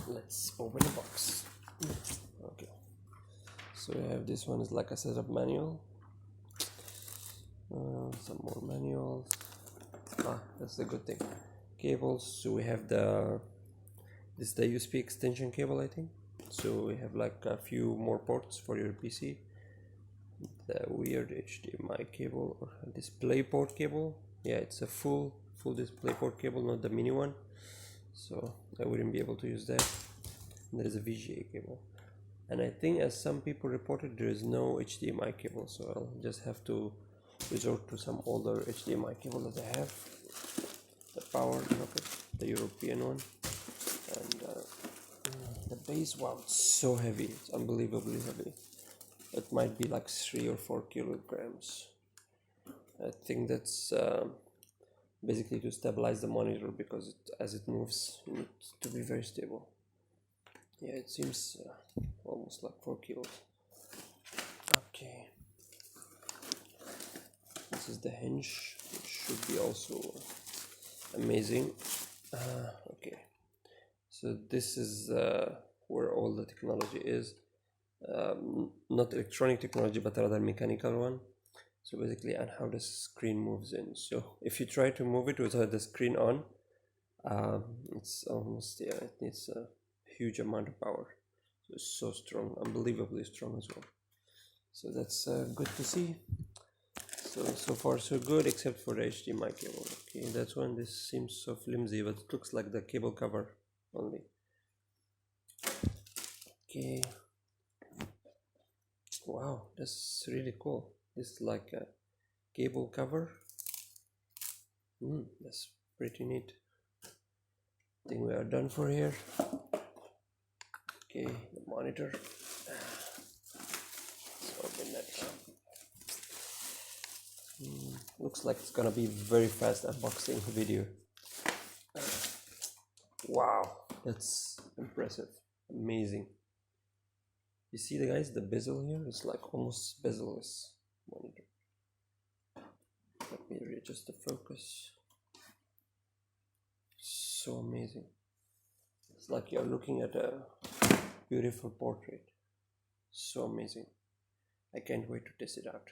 let's open the box. Okay, so we have this one is like a setup manual, some more manuals. That's the good thing. Cables, so we have this is the USB extension cable, I think. So we have like a few more ports for your PC. The weird HDMI cable or display port cable. Yeah, it's a full display port cable, not the mini one, so I wouldn't be able to use that. And there is a VGA cable, and I think as some people reported there is no HDMI cable, so I'll just have to resort to some older HDMI cable that I have. The power socket, the European one, and the base. Wow, it's so heavy, it's unbelievably heavy. It might be like 3 or 4 kilograms. I think that's basically to stabilize the monitor, because as it moves you need to be very stable. Yeah, it seems almost like 4 kilos. Okay, this is the hinge, which should be also amazing. Okay, so this is where all the technology is, not electronic technology but rather mechanical one. So basically, and how the screen moves in. So if you try to move it without the screen on, it's almost, yeah, it needs a huge amount of power. So it's so strong, unbelievably strong as well. So that's good to see. So far so good, except for the HDMI cable. Okay, that's one. This seems so flimsy, but it looks like the cable cover only. Okay. Wow, that's really cool. This is like a cable cover. That's pretty neat. I think we are done for here. Okay, the monitor. Let's open that up. Looks like it's gonna be very fast unboxing video. Wow, that's impressive, amazing. You see, the guys, the bezel here is like almost bezel-less monitor. Let me readjust the focus. So amazing. It's like you're looking at a beautiful portrait. So amazing. I can't wait to test it out.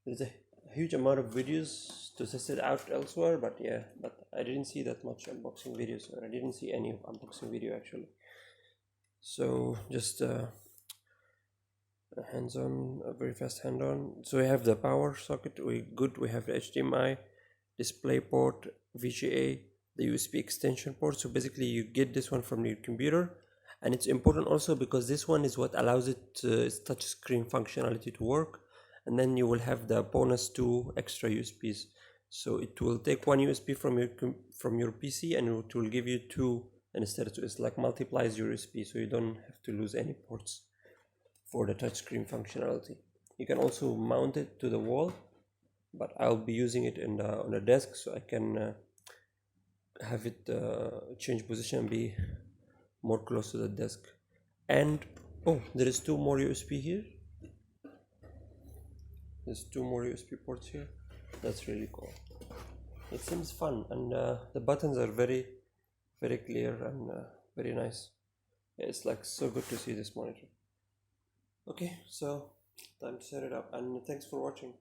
There's a huge amount of videos to test it out elsewhere, but yeah, but I didn't see that much unboxing videos, or I didn't see any unboxing video actually. So just hands-on, a very fast hand-on. So we have the power socket, we have the HDMI, display port, VGA, the USB extension port. So basically you get this one from your computer, and it's important also because this one is what allows its touch screen functionality to work. And then you will have the bonus 2 extra USBs. So it will take one USB from your PC and it will give you 2 instead. So it's like multiplies your USB, so you don't have to lose any ports for the touchscreen functionality. You can also mount it to the wall, but I'll be using it on the desk, so I can have it change position and be more close to the desk. And oh, there is 2 more USB here. There's 2 more USB ports here. That's really cool. It seems fun, and the buttons are very, very clear and very nice. Yeah, it's like so good to see this monitor. Okay, so time to set it up, and thanks for watching.